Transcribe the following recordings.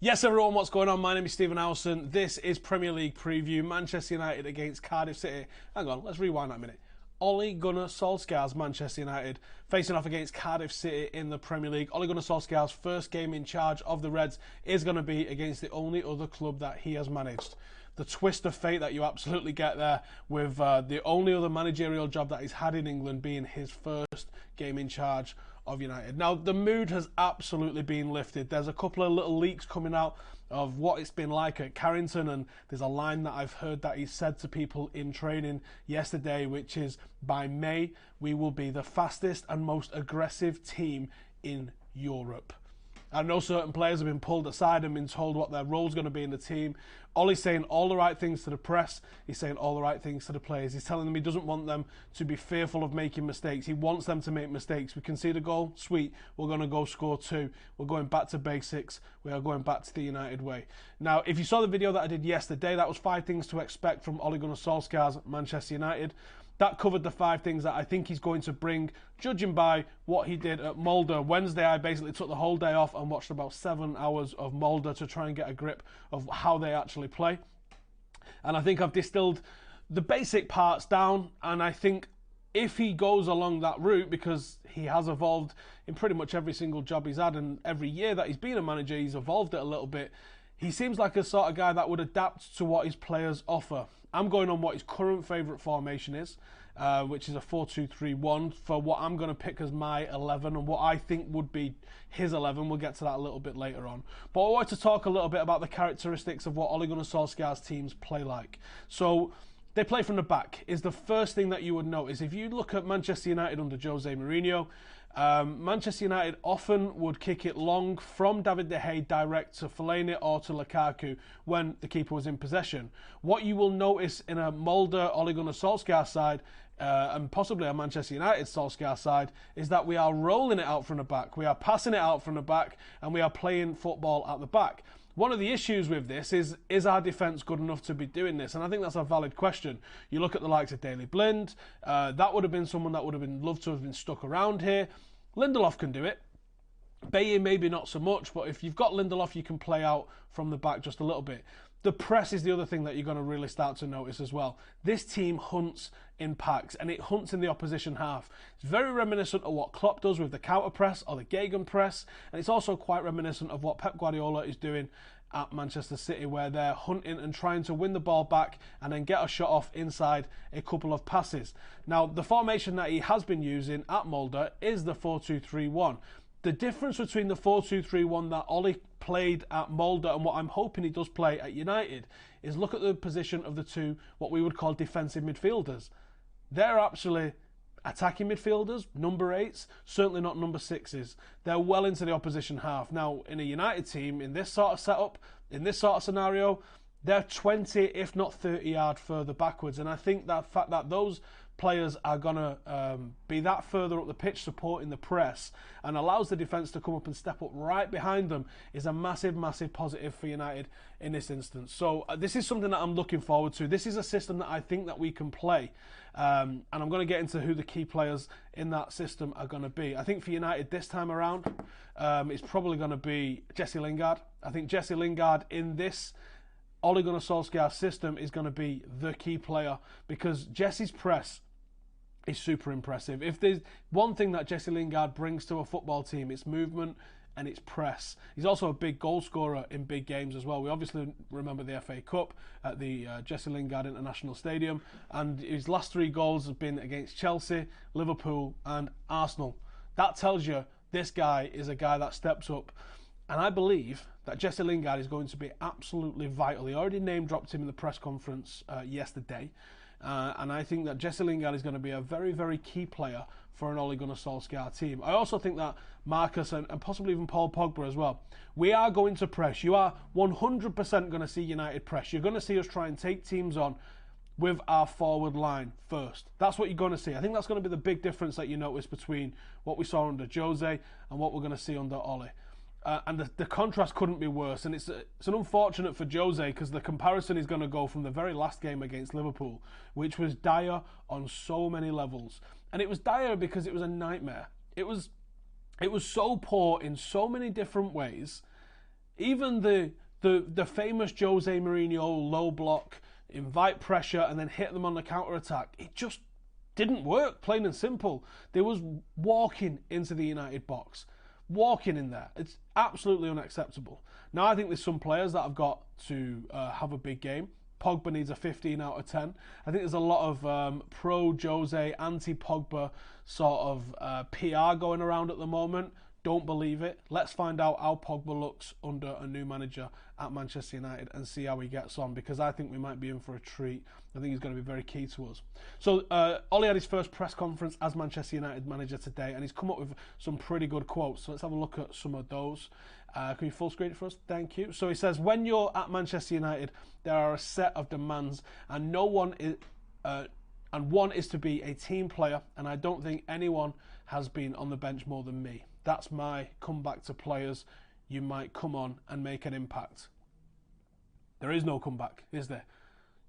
Yes, everyone, what's going on? My name is Stephen Howson. This is Premier League preview. Manchester United against Cardiff City. Hang on, let's rewind that a minute. Ole Gunnar Solskjaer's Manchester United facing off against Cardiff City in the Premier League. Ole Gunnar Solskjaer's first game in charge of the Reds is going to be against the only other club that he has managed. The twist of fate that you absolutely get there with the only other managerial job that he's had in England being his first game in charge of United. Now, the mood has absolutely been lifted. There's a couple of little leaks coming out of what it's been like at Carrington, and there's a line that I've heard that he said to people in training yesterday, which is, by May, we will be the fastest and most aggressive team in Europe. I know certain players have been pulled aside and been told what their role's going to be in the team. Ole's saying all the right things to the press. He's saying all the right things to the players. He's telling them he doesn't want them to be fearful of making mistakes. He wants them to make mistakes. We concede a goal, sweet. We're going to go score two. We're going back to basics. We are going back to the United way. Now, if you saw the video that I did yesterday, that was 5 things to expect from Ole Gunnar Solskjaer's Manchester United. That covered the 5 things that I think he's going to bring, judging by what he did at Molde. Wednesday, I basically took the whole day off and watched about 7 hours of Molde to try and get a grip of how they actually play. And I think I've distilled the basic parts down, and I think if he goes along that route, because he has evolved in pretty much every single job he's had, and every year that he's been a manager, he's evolved it a little bit. He seems like a sort of guy that would adapt to what his players offer. I'm going on what his current favourite formation is, which is a 4-2-3-1 for what I'm going to pick as my 11 and what I think would be his 11. We'll get to that a little bit later on. But I wanted to talk a little bit about the characteristics of what Ole Gunnar Solskjaer's teams play like. So they play from the back is the first thing that you would notice. If you look at Manchester United under Jose Mourinho, Manchester United often would kick it long from David De Gea direct to Fellaini or to Lukaku when the keeper was in possession. What you will notice in a Molde Ole Gunnar Solskjaer side and possibly a Manchester United Solskjaer side is that we are rolling it out from the back. We are passing it out from the back and we are playing football at the back. One of the issues with this is our defence good enough to be doing this? And I think that's a valid question. You look at the likes of Daley Blind, that would have been someone that would have been loved to have been stuck around here. Lindelof can do it. Bailly maybe not so much, but if you've got Lindelof, you can play out from the back just a little bit. The press is the other thing that you're going to really start to notice as well. This team hunts in packs, and it hunts in the opposition half. It's very reminiscent of what Klopp does with the counter press or the Gegen press, and it's also quite reminiscent of what Pep Guardiola is doing at Manchester City, where they're hunting and trying to win the ball back and then get a shot off inside a couple of passes. Now, the formation that he has been using at Molde is the 4-2-3-1. The difference between the 4-2-3-1 that Ole played at Molde and what I'm hoping he does play at United is look at the position of the two, what we would call defensive midfielders. They're actually attacking midfielders, number 8s, certainly not number 6s. They're well into the opposition half. Now, in a United team, in this sort of setup, in this sort of scenario, they're 20, if not 30 yards further backwards. And I think that fact that those players are going to be that further up the pitch supporting the press and allows the defence to come up and step up right behind them is a massive, massive positive for United in this instance. So this is something that I'm looking forward to. This is a system that I think that we can play. And I'm going to get into who the key players in that system are going to be. I think for United this time around, it's probably going to be Jesse Lingard. I think Jesse Lingard in this Ole Gunnar Solskjaer system is going to be the key player because Jesse's press is super impressive. If there's one thing that Jesse Lingard brings to a football team, it's movement and it's press. He's also a big goal scorer in big games as well. We obviously remember the FA Cup at the Jesse Lingard International Stadium, and his last 3 goals have been against Chelsea, Liverpool and Arsenal. That tells you this guy is a guy that steps up. And I believe that Jesse Lingard is going to be absolutely vital. He already name-dropped him in the press conference yesterday. And I think that Jesse Lingard is going to be a very, very key player for an Ole Gunnar Solskjaer team. I also think that Marcus and possibly even Paul Pogba as well, we are going to press. You are 100% going to see United press. You're going to see us try and take teams on with our forward line first. That's what you're going to see. I think that's going to be the big difference that you notice between what we saw under Jose and what we're going to see under Ole. And the contrast couldn't be worse. And it's an unfortunate for Jose because the comparison is going to go from the very last game against Liverpool, which was dire on so many levels. And it was dire because it was a nightmare. It was so poor in so many different ways Even the famous Jose Mourinho low block, invite pressure and then hit them on the counter attack, it just didn't work, plain and simple. There was walking into the United box, walking in there. It's absolutely unacceptable. Now I think there's some players that have got to have a big game. Pogba needs a 15 out of 10. I think there's a lot of pro-Jose, anti-Pogba sort of PR going around at the moment. Don't believe it. Let's find out how Pogba looks under a new manager at Manchester United and see how he gets on, because I think we might be in for a treat. I think he's going to be very key to us. So Ole had his first press conference as Manchester United manager today, and he's come up with some pretty good quotes. So let's have a look at some of those. Can you full screen it for us? Thank you. So he says, when you're at Manchester United, there are a set of demands, and one is to be a team player, and I don't think anyone has been on the bench more than me. That's my comeback to players. You might come on and make an impact. There is no comeback, is there?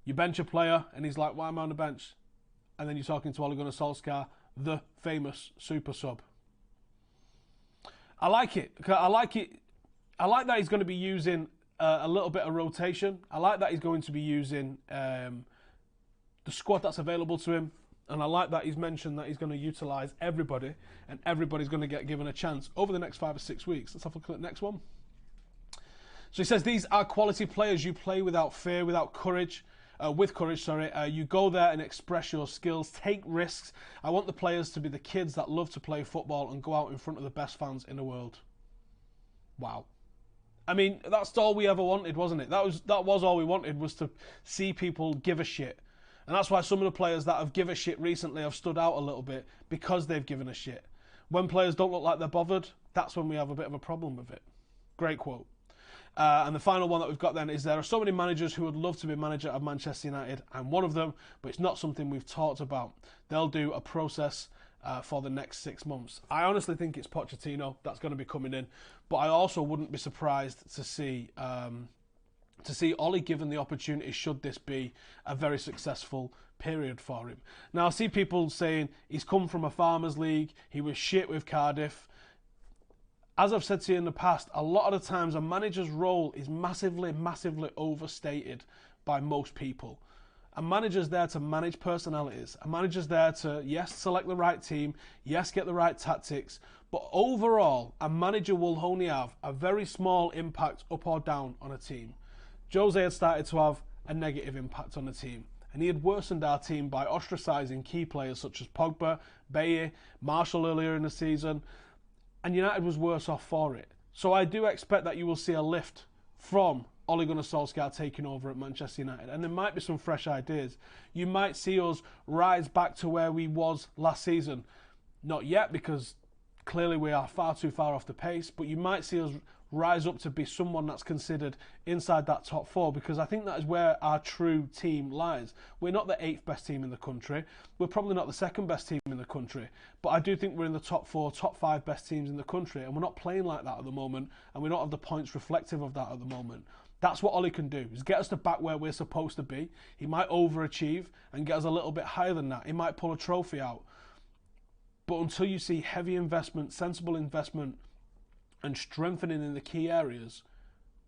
You bench a player and he's like, why am I on the bench? And then you're talking to Ole Gunnar Solskjaer, the famous super sub. I like it. I like it. I like that he's going to be using a little bit of rotation. I like that he's going to be using the squad that's available to him. And I like that he's mentioned that he's going to utilise everybody, and everybody's going to get given a chance over the next 5 or 6 weeks. Let's have a look at the next one. So he says, these are quality players. You play without fear, without courage, with courage, sorry. You go there and express your skills, take risks. I want the players to be the kids that love to play football and go out in front of the best fans in the world. Wow. I mean, that's all we ever wanted, wasn't it? That was all we wanted, was to see people give a shit. And that's why some of the players that have given a shit recently have stood out a little bit, because they've given a shit. When players don't look like they're bothered, that's when we have a bit of a problem with it. Great quote. And the final one that we've got then is, there are so many managers who would love to be manager of Manchester United. I'm one of them, but it's not something we've talked about. They'll do a process for the next 6 months. I honestly think it's Pochettino that's going to be coming in, but I also wouldn't be surprised to see Ole given the opportunity, should this be a very successful period for him. Now, I see people saying he's come from a Farmers League, he was shit with Cardiff. As I've said to you in the past, a lot of the times a manager's role is massively, massively overstated by most people. A manager's there to manage personalities. A manager's there to, yes, select the right team, yes, get the right tactics, but overall, a manager will only have a very small impact up or down on a team. Jose had started to have a negative impact on the team, and he had worsened our team by ostracising key players such as Pogba, Bailly, Marshall earlier in the season, and United was worse off for it. So I do expect that you will see a lift from Ole Gunnar Solskjaer taking over at Manchester United, and there might be some fresh ideas. You might see us rise back to where we was last season. Not yet, because clearly we are far too far off the pace, but you might see us rise up to be someone that's considered inside that top four, because I think that is where our true team lies. We're not the 8th best team in the country. We're probably not the 2nd best team in the country, but I do think we're in the top 4, top 5 best teams in the country, and we're not playing like that at the moment, and we don't have the points reflective of that at the moment. That's what Ole can do, is get us to back where we're supposed to be. He might overachieve and get us a little bit higher than that. He might pull a trophy out. But until you see heavy investment, sensible investment, and strengthening in the key areas,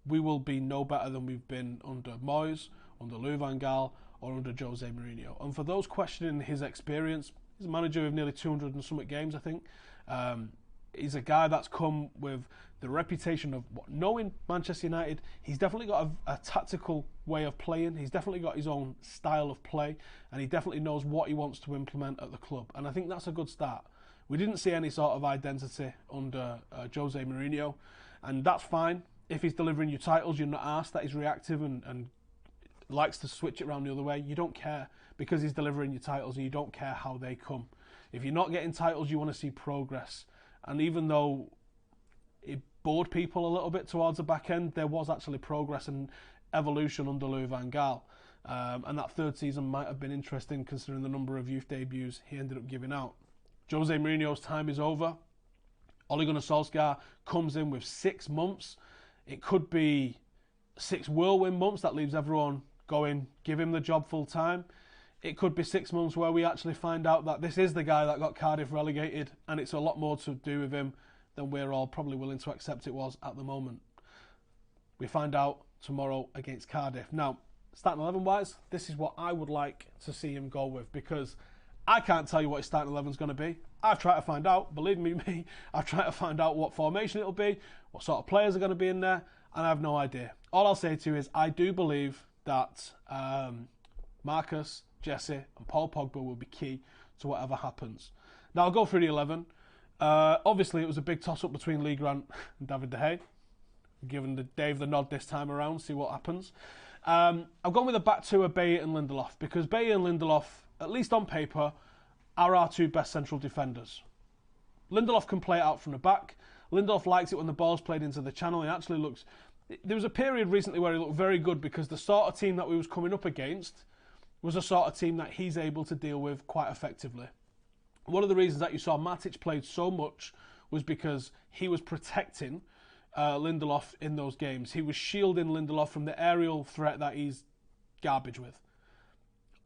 we will be no better than we've been under Moyes, under Louis van Gaal, or under Jose Mourinho. And for those questioning his experience, he's a manager with nearly 200 and something games, I think. He's a guy that's come with the reputation of knowing Manchester United. He's definitely got a tactical way of playing. He's definitely got his own style of play, and he definitely knows what he wants to implement at the club. And I think that's a good start. We didn't see any sort of identity under Jose Mourinho, and that's fine. If he's delivering you titles, you're not asked that he's reactive and likes to switch it around the other way. You don't care, because he's delivering you titles, and you don't care how they come. If you're not getting titles, you want to see progress. And even though it bored people a little bit towards the back end, there was actually progress and evolution under Louis van Gaal. And that third season might have been interesting, considering the number of youth debuts he ended up giving out. Jose Mourinho's time is over. Ole Gunnar Solskjaer comes in with 6 months. It could be 6 whirlwind months that leaves everyone going, give him the job full time. It could be 6 months where we actually find out that this is the guy that got Cardiff relegated, and it's a lot more to do with him than we're all probably willing to accept it was at the moment. We find out tomorrow against Cardiff. Now, starting 11 wise, this is what I would like to see him go with, because I can't tell you what his starting 11 is going to be. I've tried to find out, believe me, I've tried to find out what formation it'll be, what sort of players are going to be in there, and I have no idea. All I'll say to you is I do believe that Marcus, Jesse and Paul Pogba will be key to whatever happens. Now I'll go through the 11. Obviously it was a big toss-up between Lee Grant and David De Gea. Giving Dave the nod this time around, see what happens. I've gone with a back two of Bailly and Lindelof, because Bailly and Lindelof, at least on paper, are our two best central defenders. Lindelof can play it out from the back. Lindelof likes it when the ball's played into the channel. He actually looks... There was a period recently where he looked very good, because the sort of team that we was coming up against was a sort of team that he's able to deal with quite effectively. One of the reasons that you saw Matic played so much was because he was protecting Lindelof in those games. He was shielding Lindelof from the aerial threat that he's garbage with.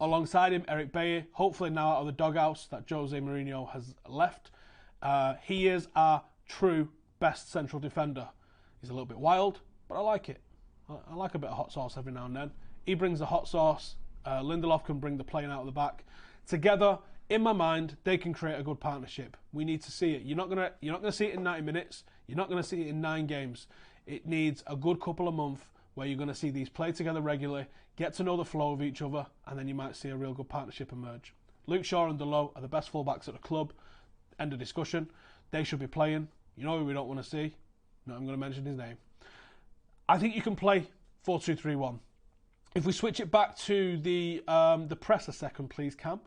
Alongside him, Eric Bailly, hopefully now out of the doghouse that Jose Mourinho has left. He is our true best central defender. He's a little bit wild, but I like it. I like a bit of hot sauce every now and then. He brings the hot sauce. Lindelof can bring the playing out of the back. Together, in my mind, they can create a good partnership. We need to see it. You're not gonna see it in 90 minutes. You're not going to see it in 9 games. It needs a good couple of months where you're going to see these play together regularly, get to know the flow of each other, and then you might see a real good partnership emerge. Luke Shaw and Delo are the best fullbacks at the club. End of discussion. They should be playing. You know who we don't want to see? No, I'm going to mention his name. I think you can play 4-2-3-1. If we switch it back to the press a second, please, Cam.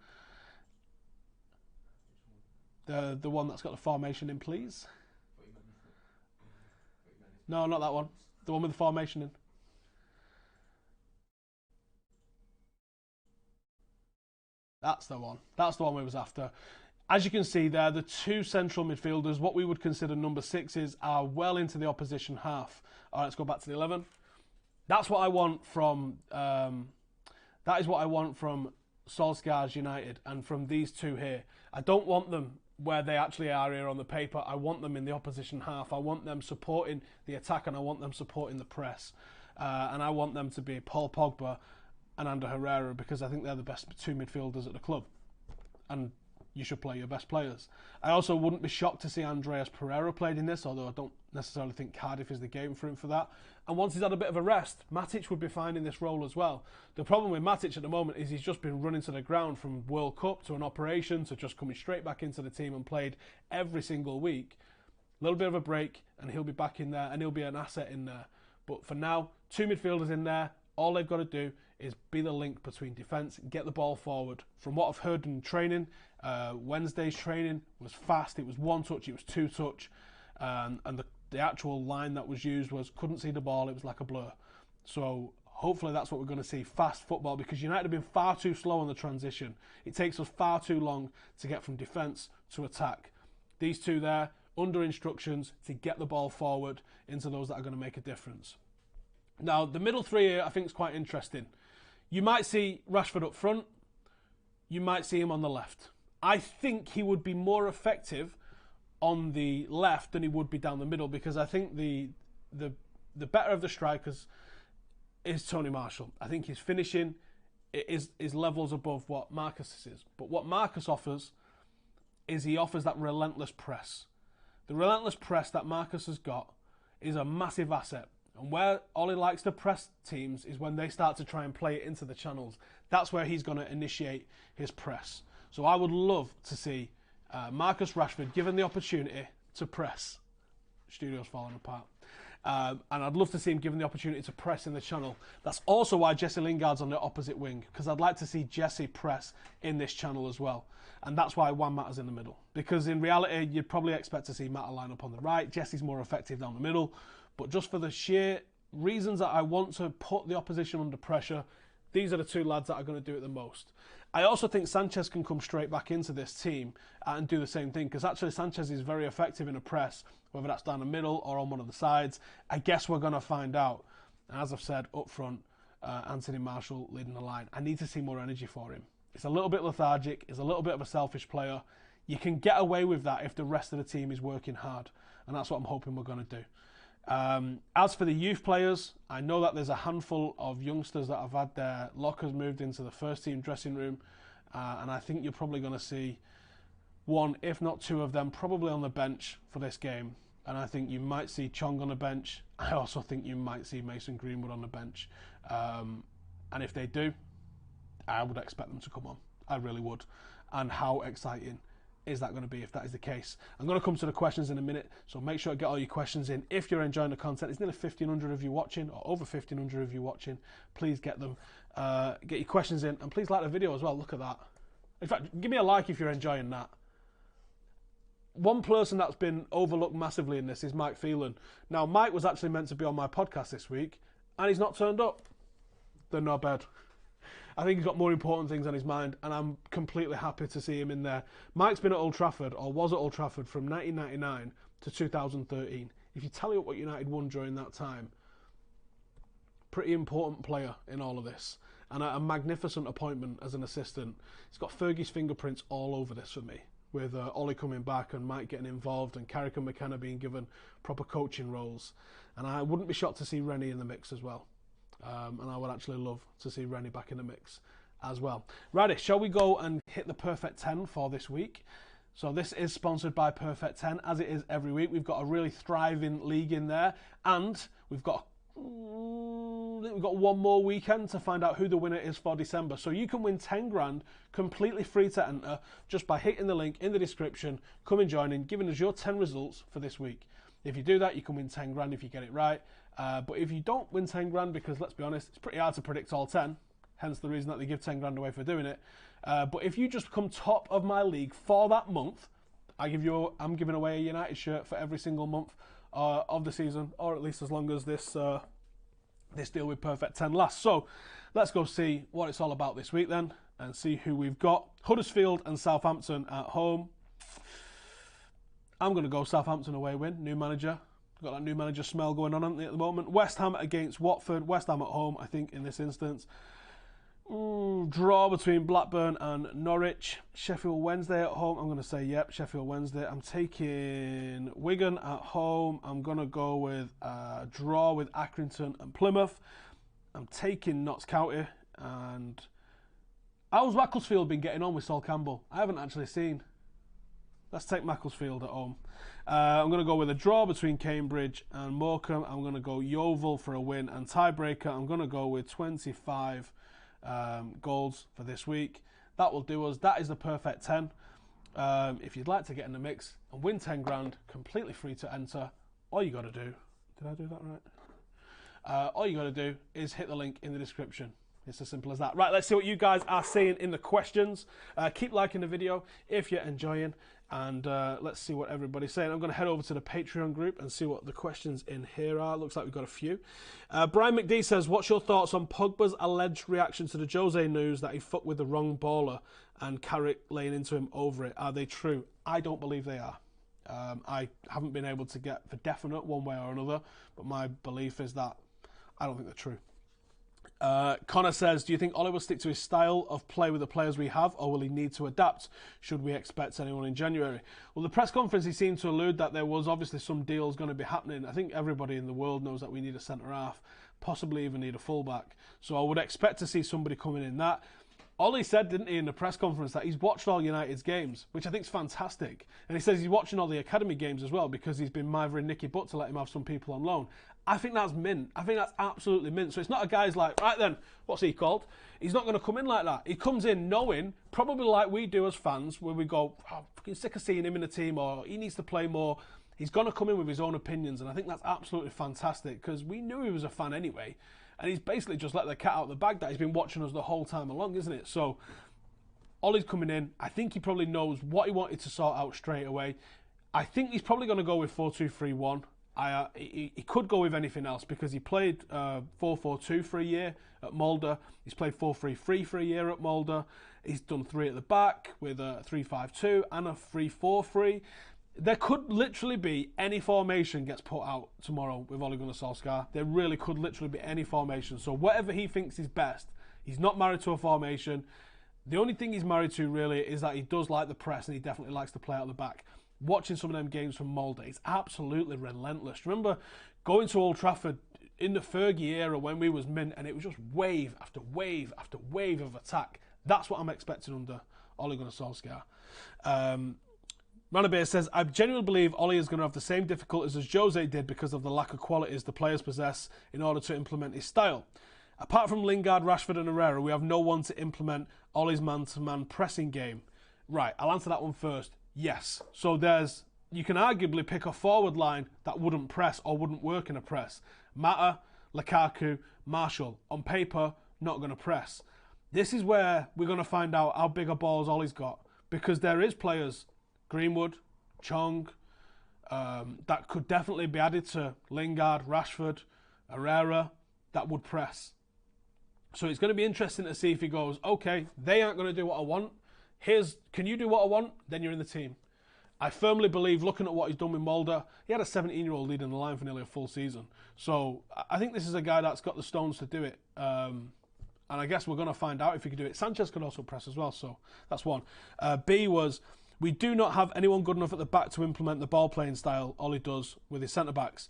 The one that's got the formation in, please. No, not that one. The one with the formation in. That's the one. That's the one we was after. As you can see there, the two central midfielders, what we would consider number 6s, are well into the opposition half. All right, let's go back to the 11. That's what I want from... that is what I want from Solskjaers United and from these two here. I don't want them where they actually are here on the paper. I want them in the opposition half. I want them supporting the attack, and I want them supporting the press. And I want them to be Paul Pogba and Ander Herrera, because I think they're the best two midfielders at the club. And you should play your best players. I also wouldn't be shocked to see Andreas Pereira played in this, although I don't necessarily think Cardiff is the game for him for that. And once he's had a bit of a rest, Matic would be fine in this role as well. The problem with Matic at the moment is he's just been running to the ground from World Cup to an operation to just coming straight back into the team and played every single week. A little bit of a break and he'll be back in there and he'll be an asset in there. But for now, two midfielders in there. All they've got to do is be the link between defence and get the ball forward. From what I've heard in training, Wednesday's training was fast. It was 1 touch, it was 2 touch. And the actual line that was used was couldn't see the ball, it was like a blur. So hopefully that's what we're going to see, fast football, because United have been far too slow on the transition. It takes us far too long to get from defence to attack. These two there, under instructions to get the ball forward into those that are going to make a difference. Now, the middle three here I think is quite interesting. You might see Rashford up front. You might see him on the left. I think he would be more effective on the left than he would be down the middle, because I think the better of the strikers is Tony Marshall. I think his finishing is levels above what Marcus is. But what Marcus offers is he offers that relentless press. The relentless press that Marcus has got is a massive asset. And where Ole likes to press teams is when they start to try and play it into the channels. That's where he's going to initiate his press. So I would love to see Marcus Rashford given the opportunity to press. Studio's falling apart. And I'd love to see him given the opportunity to press in the channel. That's also why Jesse Lingard's on the opposite wing, because I'd like to see Jesse press in this channel as well. And that's why Juan Mata's in the middle. Because in reality, you'd probably expect to see Mata line up on the right. Jesse's more effective down the middle. But just for the sheer reasons that I want to put the opposition under pressure, these are the two lads that are going to do it the most. I also think Sanchez can come straight back into this team and do the same thing, because actually Sanchez is very effective in a press, whether that's down the middle or on one of the sides. I guess we're going to find out. And as I've said, up front, Anthony Marshall leading the line. I need to see more energy for him. It's a little bit lethargic. He's a little bit of a selfish player. You can get away with that if the rest of the team is working hard. And that's what I'm hoping we're going to do. As for the youth players, I know that there's a handful of youngsters that have had their lockers moved into the first team dressing room, and I think you're probably going to see one, if not two of them, probably on the bench for this game. And I think you might see Chong on the bench. I also think you might see Mason Greenwood on the bench. And if they do, I would expect them to come on. I really would. And how exciting is that going to be if that is the case? I'm going to come to the questions in a minute, so make sure to get all your questions in. If you're enjoying the content, there's nearly 1,500 of you watching, or over 1,500 of you watching. Please get them. Get your questions in, and please like the video as well. Look at that. In fact, give me a like if you're enjoying that. One person that's been overlooked massively in this is Mike Phelan. Now, Mike was actually meant to be on my podcast this week, and he's not turned up. Then no bad. I think he's got more important things on his mind, and I'm completely happy to see him in there. Mike's been at Old Trafford, or was at Old Trafford, from 1999 to 2013. If you tally up what United won during that time, pretty important player in all of this, and a magnificent appointment as an assistant. He's got Fergie's fingerprints all over this for me, with Ole coming back and Mike getting involved and Carrick and McKenna being given proper coaching roles. And I wouldn't be shocked to see Rennie in the mix as well. And I would actually love to see Rennie back in the mix as well. Righty, shall we go and hit the Perfect 10 for this week? So this is sponsored by Perfect 10, as it is every week. We've got a really thriving league in there, and we've got one more weekend to find out who the winner is for December. So you can win 10 grand completely free to enter just by hitting the link in the description, come and join in, giving us your 10 results for this week. If you do that, you can win 10 grand if you get it right. But if you don't win 10 grand, because let's be honest, it's pretty hard to predict all 10, hence the reason that they give 10 grand away for doing it. But if you just come top of my league for that month, I'm giving away a United shirt for every single month of the season, or at least as long as this deal with Perfect 10 lasts. So let's go see what it's all about this week then, and see who we've got. Huddersfield and Southampton at home. I'm going to go Southampton away win, new manager. Got that new manager smell going on, haven't they, at the moment. West Ham against Watford. West Ham at home, I think, in this instance. Draw between Blackburn and Norwich. Sheffield Wednesday at home. I'm going to say, yep, Sheffield Wednesday. I'm taking Wigan at home. I'm going to go with a draw with Accrington and Plymouth. I'm taking Notts County. And how's Macclesfield been getting on with Sol Campbell? I haven't actually seen. Let's take Macclesfield at home. I'm going to go with a draw between Cambridge and Morecambe. I'm going to go Yeovil for a win. And tiebreaker, I'm going to go with 25 goals for this week. That will do us. That is the Perfect 10. If you'd like to get in the mix and win 10 grand, completely free to enter, all you got to do... Did I do that right? All you got to do is hit the link in the description. It's as simple as that. Right, let's see what you guys are saying in the questions. Keep liking the video if you're enjoying. And let's see what everybody's saying. I'm going to head over to the Patreon group and see what the questions in here are. Looks like we've got a few. Brian McD says, what's your thoughts on Pogba's alleged reaction to the Jose news that he fucked with the wrong baller and Carrick laying into him over it? Are they true? I don't believe they are. I haven't been able to get for definite one way or another, but my belief is that I don't think they're true. Connor says, do you think Ole will stick to his style of play with the players we have, or will he need to adapt? Should we expect anyone in January? Well, the press conference, he seemed to allude that there was obviously some deals going to be happening. I think everybody in the world knows that we need a centre-half, possibly even need a full-back. So I would expect to see somebody coming in that. Ole said, didn't he, in the press conference, that he's watched all United's games, which I think is fantastic. And he says he's watching all the academy games as well, because he's been mithering Nicky Butt to let him have some people on loan. I think that's mint. I think that's absolutely mint. So it's not a guy's like, right then, what's he called? He's not going to come in like that. He comes in knowing, probably like we do as fans, where we go, oh, I'm fucking sick of seeing him in the team, or he needs to play more. He's going to come in with his own opinions, and I think that's absolutely fantastic, because we knew he was a fan anyway. And he's basically just let the cat out of the bag that he's been watching us the whole time along, isn't it? So Ole's coming in. I think he probably knows what he wanted to sort out straight away. I think he's probably going to go with 4-2-3-1. He could go with anything else, because he played 4-4-2 for a year at Mulder. He's played 4-3-3 for a year at Mulder. He's done 3 at the back with a 3-5-2 and a 3-4-3. There could literally be any formation gets put out tomorrow with Ole Gunnar Solskjaer. There really could literally be any formation. So whatever he thinks is best, he's not married to a formation. The only thing he's married to really is that he does like the press, and he definitely likes to play out the back. watching some of them games from Molde, it's absolutely relentless. Remember going to Old Trafford in the Fergie era when we was mint, and it was just wave after wave after wave of attack. That's what I'm expecting under Ole Gunnar Solskjaer. Ranabir says, I genuinely believe Ole is going to have the same difficulties as Jose did because of the lack of qualities the players possess in order to implement his style. Apart from Lingard, Rashford and Herrera, we have no one to implement Ole's man-to-man pressing game. Right, I'll answer that one first. Yes. So you can arguably pick a forward line that wouldn't press or wouldn't work in a press. Mata, Lukaku, Marshall. On paper, not going to press. This is where we're going to find out how big a balls Ole's got. Because there is players, Greenwood, Chong, that could definitely be added to Lingard, Rashford, Herrera, that would press. So it's going to be interesting to see if he goes, okay, they aren't going to do what I want. Can you do what I want? Then you're in the team. I firmly believe, looking at what he's done with Molde, he had a 17-year-old leading the line for nearly a full season. So I think this is a guy that's got the stones to do it. And I guess we're going to find out if he can do it. Sanchez could also press as well, so that's one. B was, we do not have anyone good enough at the back to implement the ball-playing style Ole does with his centre-backs.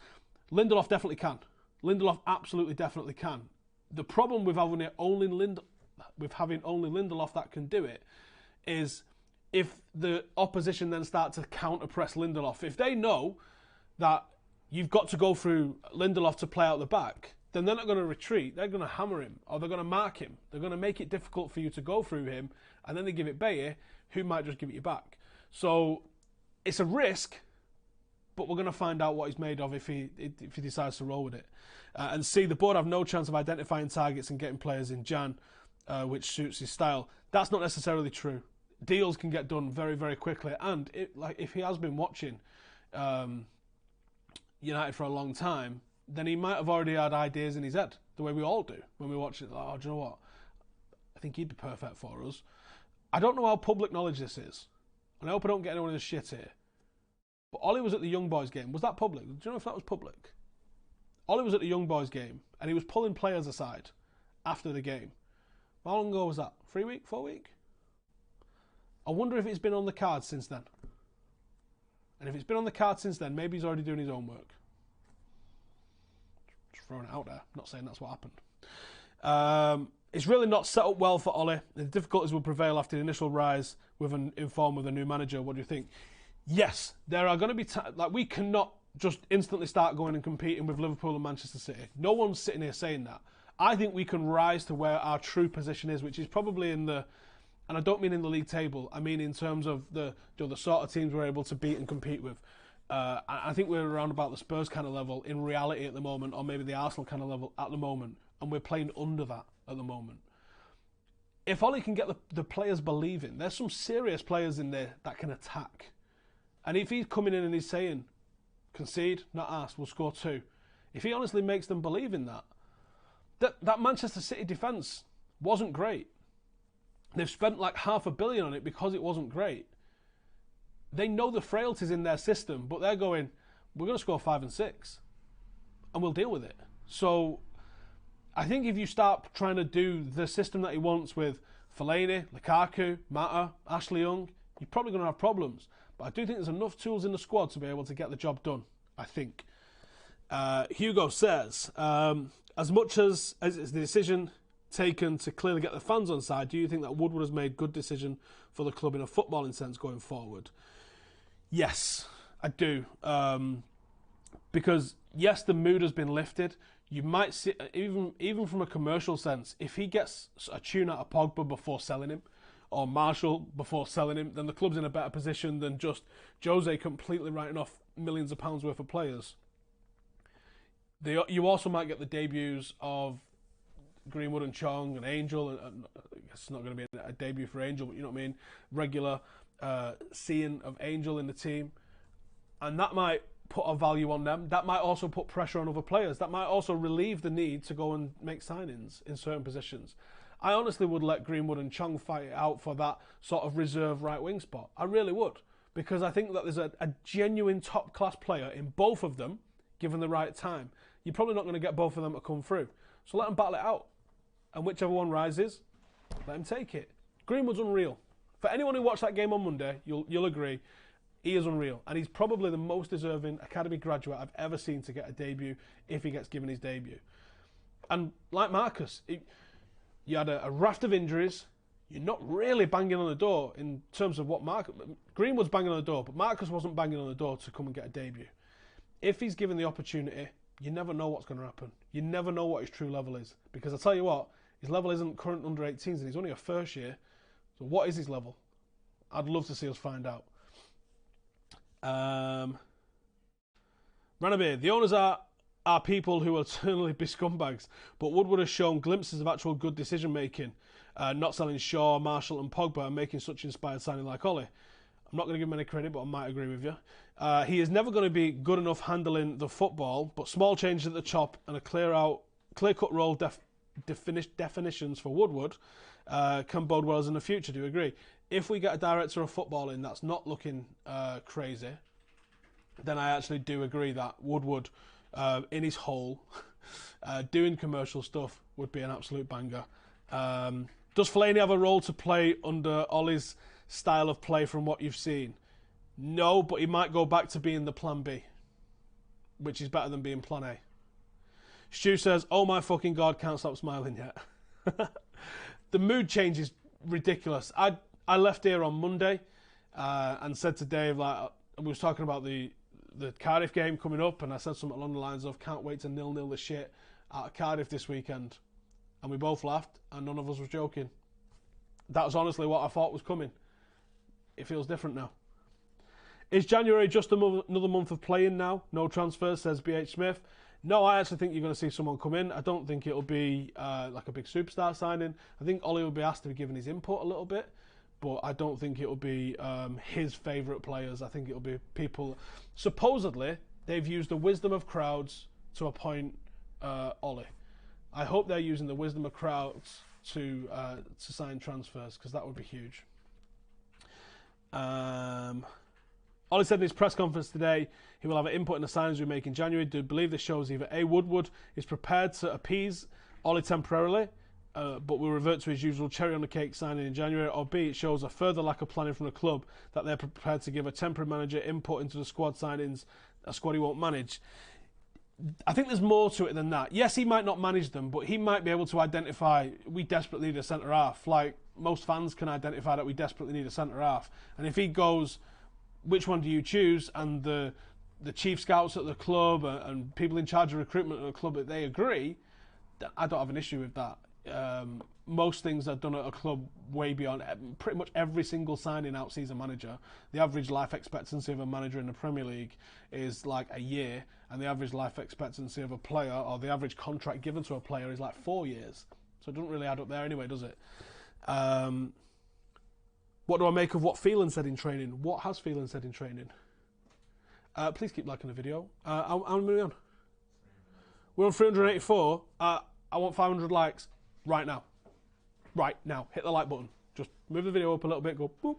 Lindelof definitely can. Lindelof absolutely definitely can. The problem with having only Lindelof that can do it is if the opposition then start to counter-press Lindelof. If they know that you've got to go through Lindelof to play out the back, then they're not going to retreat. They're going to hammer him, or they're going to mark him. They're going to make it difficult for you to go through him, and then they give it Bayer, who might just give it you back. So it's a risk, but we're going to find out what he's made of if he decides to roll with it. And C, the board have no chance of identifying targets and getting players in Jan, which suits his style. That's not necessarily true. Deals can get done very, very quickly. And if he has been watching United for a long time, then he might have already had ideas in his head, the way we all do when we watch it. Like, oh, do you know what? I think he'd be perfect for us. I don't know how public knowledge this is, and I hope I don't get anyone in the shit here. But Ole was at the Young Boys game. Was that public? Do you know if that was public? Ole was at the Young Boys game, and he was pulling players aside after the game. How long ago was that? 3 weeks? 4 weeks? I wonder if it's been on the cards since then. And if it's been on the cards since then, maybe he's already doing his own work. Just throwing it out there. Not saying that's what happened. It's really not set up well for Ole. The difficulties will prevail after the initial rise with a new manager. What do you think? Yes, there are going to be we cannot just instantly start going and competing with Liverpool and Manchester City. No one's sitting here saying that. I think we can rise to where our true position is, which is probably in the, and I don't mean in the league table, I mean in terms of the sort of teams we're able to beat and compete with. I think we're around about the Spurs kind of level in reality at the moment, or maybe the Arsenal kind of level at the moment, and we're playing under that at the moment. If Ole can get the players believing, there's some serious players in there that can attack. And if he's coming in and he's saying, concede, not asked, we'll score 2. If he honestly makes them believe in that Manchester City defence wasn't great. They've spent like $500 million on it because it wasn't great. They know the frailties in their system, but they're going, we're going to score 5 and 6, and we'll deal with it. So I think if you start trying to do the system that he wants with Fellaini, Lukaku, Mata, Ashley Young, you're probably going to have problems. But I do think there's enough tools in the squad to be able to get the job done, I think. Hugo says, as much as the decision taken to clearly get the fans on side, do you think that Woodward has made good decision for the club in a footballing sense going forward? Yes, I do. Because, yes, the mood has been lifted. You might see, even from a commercial sense, if he gets a tune out of Pogba before selling him, or Marshall before selling him, then the club's in a better position than just Jose completely writing off millions of pounds worth of players. You also might get the debuts of Greenwood and Chong and Angel. And I guess it's not going to be a debut for Angel, but you know what I mean? Regular seeing of Angel in the team. And that might put a value on them. That might also put pressure on other players. That might also relieve the need to go and make signings in certain positions. I honestly would let Greenwood and Chong fight it out for that sort of reserve right wing spot. I really would. Because I think that there's a genuine top class player in both of them, given the right time. You're probably not going to get both of them to come through. So let them battle it out. And whichever one rises, let him take it. Greenwood's unreal. For anyone who watched that game on Monday, you'll agree. He is unreal, and he's probably the most deserving academy graduate I've ever seen to get a debut if he gets given his debut. And like Marcus, you had a raft of injuries. You're not really banging on the door in terms of what Greenwood's banging on the door, but Marcus wasn't banging on the door to come and get a debut. If he's given the opportunity, you never know what's going to happen. You never know what his true level is. Because I tell you what, his level isn't current under 18s and he's only a first year. So what is his level? I'd love to see us find out. Ranabir, the owners are people who will eternally be scumbags, but Woodward has shown glimpses of actual good decision making, not selling Shaw, Marshall and Pogba and making such inspired signing like Ole. I'm not going to give him any credit, but I might agree with you. He is never going to be good enough handling the football, but small changes at the top and a clear-cut role definitions for Woodward can bode well in the future. Do you agree? If we get a director of football in that's not looking crazy, then I actually do agree that Woodward, in his hole, doing commercial stuff would be an absolute banger. Does Fellaini have a role to play under Ole's style of play from what you've seen? No, but he might go back to being the plan B, which is better than being plan A. Stu says, oh my fucking God, can't stop smiling yet. The mood change is ridiculous. I left here on Monday and said to Dave, like, we was talking about the Cardiff game coming up, and I said something along the lines of, can't wait to 0-0 the shit out of Cardiff this weekend. And we both laughed, and none of us was joking. That was honestly what I thought was coming. It feels different now. Is January just another month of playing now? No transfers, says BH Smith. No, I actually think you're going to see someone come in. I don't think it'll be like a big superstar signing. I think Ole will be asked to be given his input a little bit, but I don't think it'll be his favourite players. I think it'll be people. Supposedly, they've used the wisdom of crowds to appoint Ole. I hope they're using the wisdom of crowds to sign transfers, because that would be huge. Ole said in his press conference today he will have an input in the signings we make in January. Do you believe this shows either A, Woodward is prepared to appease Ole temporarily, but will revert to his usual cherry on the cake signing in January, or B, it shows a further lack of planning from the club that they're prepared to give a temporary manager input into the squad signings, a squad he won't manage? I think there's more to it than that. Yes, he might not manage them, but he might be able to identify we desperately need a centre-half, like most fans can identify that we desperately need a centre-half. And if he goes, which one do you choose? And the chief scouts at the club and people in charge of recruitment at the club, if they agree, then I don't have an issue with that. Most things are done at a club way beyond. Pretty much every single signing outsees a manager. The average life expectancy of a manager in the Premier League is like a year, and the average life expectancy of a player, or the average contract given to a player, is like 4 years. So it doesn't really add up there anyway, does it? What do I make of what Phelan said in training? What has Phelan said in training? Please keep liking the video. How many are we on? We're on 384. I want 500 likes right now. Right now. Hit the like button. Just move the video up a little bit. Go boop,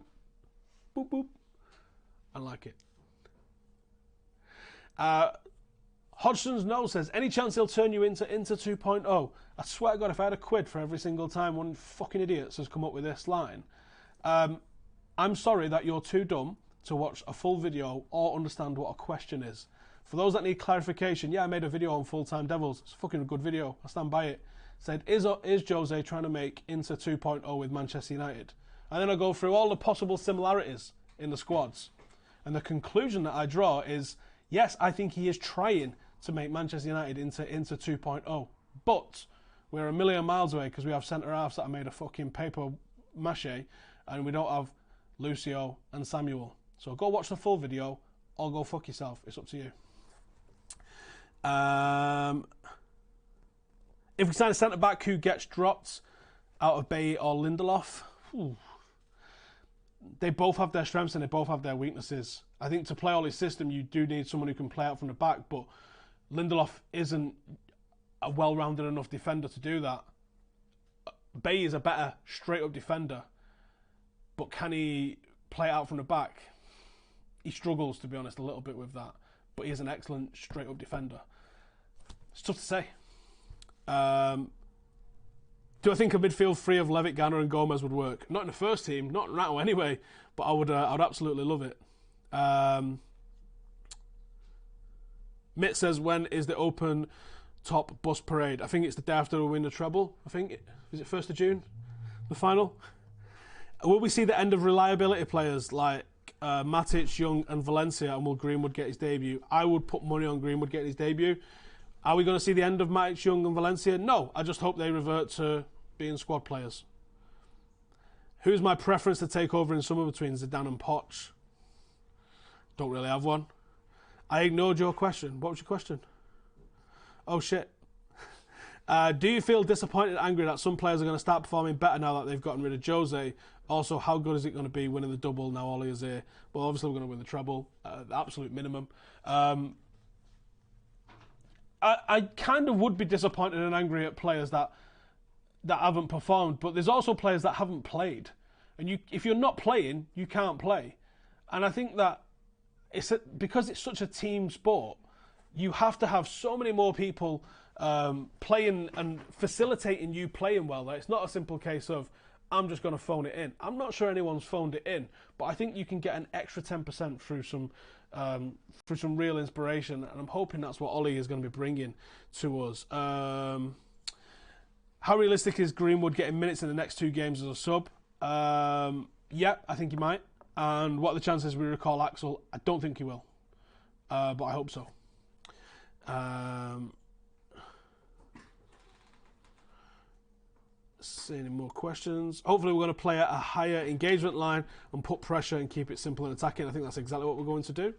boop, boop. And like it. Hodgsons no says, any chance he'll turn you into 2.0? I swear to God, if I had a quid for every single time one fucking idiots has come up with this line, I'm sorry that you're too dumb to watch a full video or understand what a question is. For those that need clarification, yeah, I made a video on full-time Devils. It's a fucking good video. I stand by it. Said, is Jose trying to make Inter 2.0 with Manchester United? And then I go through all the possible similarities in the squads. And the conclusion that I draw is, yes, I think he is trying to make Manchester United into 2.0. But we're a million miles away because we have centre-halves that are made of fucking paper mache, and we don't have Lucio and Samuel. So go watch the full video or go fuck yourself. It's up to you. If we sign a centre-back who gets dropped out of Bailly or Lindelof, they both have their strengths and they both have their weaknesses. I think to play all his system, you do need someone who can play out from the back, but Lindelof isn't a well-rounded enough defender to do that. Bailly is a better straight-up defender, but can he play out from the back? He struggles, to be honest, a little bit with that, but he is an excellent straight-up defender. It's tough to say. Do I think a midfield free of Levitt, Garner and Gomez would work? Not in the first team, not now anyway, but I would absolutely love it. Mitt says, when is the open top bus parade? I think it's the day after we win the treble. I think, is it 1st of June, the final? Will we see the end of reliability players like Matic, Young and Valencia, and will Greenwood get his debut? I would put money on Greenwood getting his debut. Are we going to see the end of Matic, Young and Valencia? No, I just hope they revert to being squad players. Who's my preference to take over in summer between Zidane and Poch? Don't really have one. I ignored your question. What was your question? Oh, shit. Do you feel disappointed and angry that some players are going to start performing better now that they've gotten rid of Jose? Also, how good is it going to be winning the double now Ole is here? Well, obviously we're going to win the treble, the absolute minimum. I kind of would be disappointed and angry at players that haven't performed, but there's also players that haven't played. And if you're not playing, you can't play. And I think that because it's such a team sport, you have to have so many more people playing and facilitating you playing well. It's not a simple case of, I'm just going to phone it in. I'm not sure anyone's phoned it in, but I think you can get an extra 10% through some real inspiration, and I'm hoping that's what Ole is going to be bringing to us. How realistic is Greenwood getting minutes in the next 2 games as a sub? Yeah, I think he might. And what are the chances we recall Axel? I don't think he will, but I hope so. See any more questions? Hopefully we're going to play at a higher engagement line and put pressure and keep it simple and attacking. I think that's exactly what we're going to do.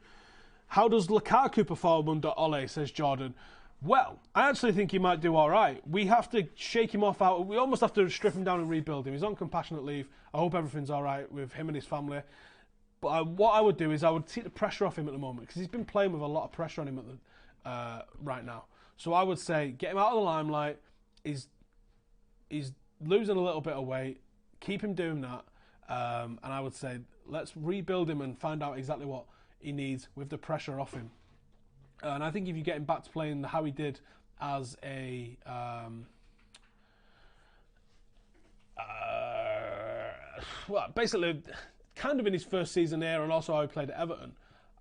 How does Lukaku perform under Ole, says Jordan? Well, I actually think he might do all right. We have to shake him off out. We almost have to strip him down and rebuild him. He's on compassionate leave. I hope everything's all right with him and his family. But what I would do is I would take the pressure off him at the moment, because he's been playing with a lot of pressure on him right now. So I would say get him out of the limelight. He's losing a little bit of weight. Keep him doing that. And I would say let's rebuild him and find out exactly what he needs with the pressure off him. And I think if you get him back to playing how he did as a well, basically kind of in his first season there, and also how he played at Everton,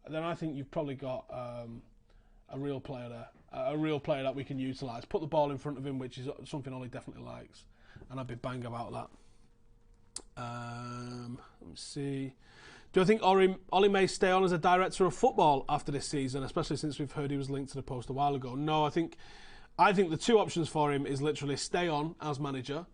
then I think you've probably got a real player there, a real player that we can utilise. Put the ball in front of him, which is something Ole definitely likes, and I'd be bang about that. Let me see. Do I think Ole may stay on as a director of football after this season, especially since we've heard he was linked to the post a while ago? No, I think the 2 options for him is literally stay on as manager,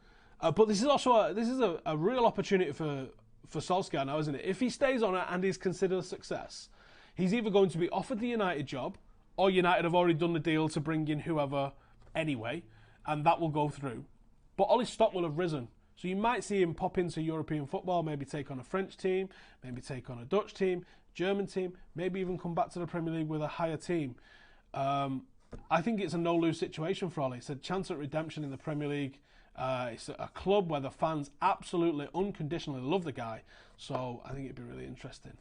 but this is also a real opportunity for Solskjaer now, isn't it? If he stays on it and is considered a success, he's either going to be offered the United job, or United have already done the deal to bring in whoever anyway, and that will go through. But Ole's stock will have risen. So you might see him pop into European football, maybe take on a French team, maybe take on a Dutch team, German team, maybe even come back to the Premier League with a higher team. I think it's a no-lose situation for Ole. It's a chance at redemption in the Premier League. It's a club where the fans absolutely, unconditionally love the guy. So I think it'd be really interesting.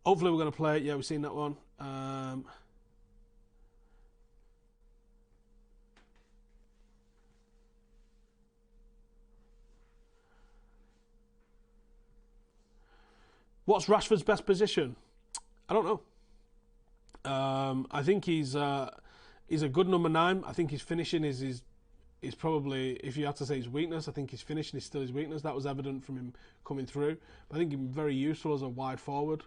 Hopefully we're going to play it. Yeah, we've seen that one. What's Rashford's best position? I don't know. I think he's a good number 9. I think his finishing is probably, if you had to say his weakness, I think his finishing is still his weakness. That was evident from him coming through. But I think he's very useful as a wide forward.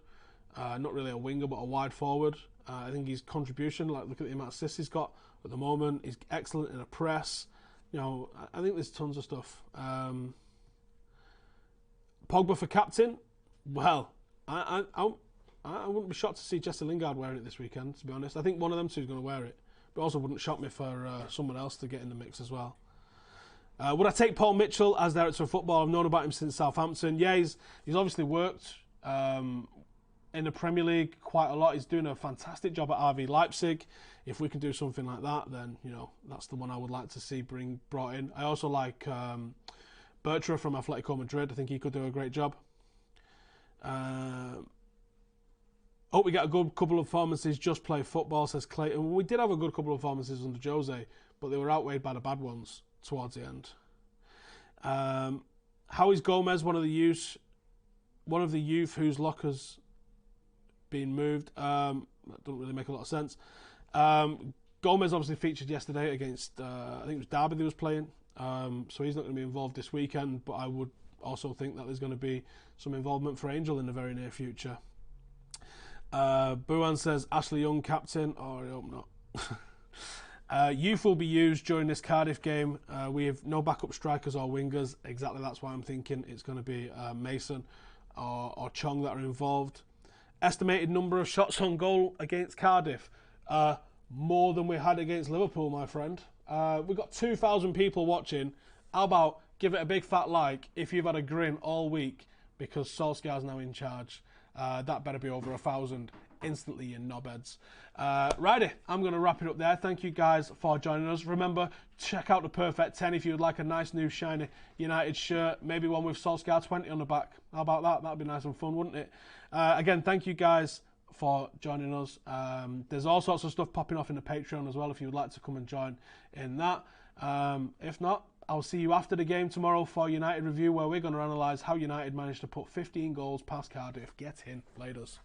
Not really a winger, but a wide forward. I think his contribution, like look at the amount of assists he's got at the moment. He's excellent in a press. You know, I think there's tons of stuff. Pogba for captain. Well, I wouldn't be shocked to see Jesse Lingard wearing it this weekend, to be honest. I think one of them two is going to wear it. But also wouldn't shock me for someone else to get in the mix as well. Would I take Paul Mitchell as director of football? I've known about him since Southampton. Yeah, he's obviously worked in the Premier League quite a lot. He's doing a fantastic job at RB Leipzig. If we can do something like that, then that's the one I would like to see brought in. I also like Bertra from Atletico Madrid. I think he could do a great job. Hope we get a good couple of performances. Just play football, says Clayton. We did have a good couple of performances under Jose, but they were outweighed by the bad ones towards the end. How is Gomez one of the youth whose lockers been moved? That doesn't really make a lot of sense. Gomez obviously featured yesterday against I think it was Derby they was playing, so he's not going to be involved this weekend, but I would also think that there's going to be some involvement for Angel in the very near future. Buan says Ashley Young captain. Oh, I hope not. Youth will be used during this Cardiff game. We have no backup strikers or wingers. Exactly, that's why I'm thinking it's going to be Mason or Chong that are involved. Estimated number of shots on goal against Cardiff. More than we had against Liverpool, my friend. We've got 2,000 people watching. How about give it a big fat like if you've had a grin all week because Solskjaer's now in charge. That better be over 1,000 instantly, you knobheads. Righty, I'm going to wrap it up there. Thank you guys for joining us. Remember, check out the Perfect 10 if you would like a nice new shiny United shirt, maybe one with Solskjaer 20 on the back. How about that? That'd be nice and fun, wouldn't it? Again, thank you guys for joining us. There's all sorts of stuff popping off in the Patreon as well if you would like to come and join in that. If not, I'll see you after the game tomorrow for United Review, where we're going to analyse how United managed to put 15 goals past Cardiff. Get in. Laters.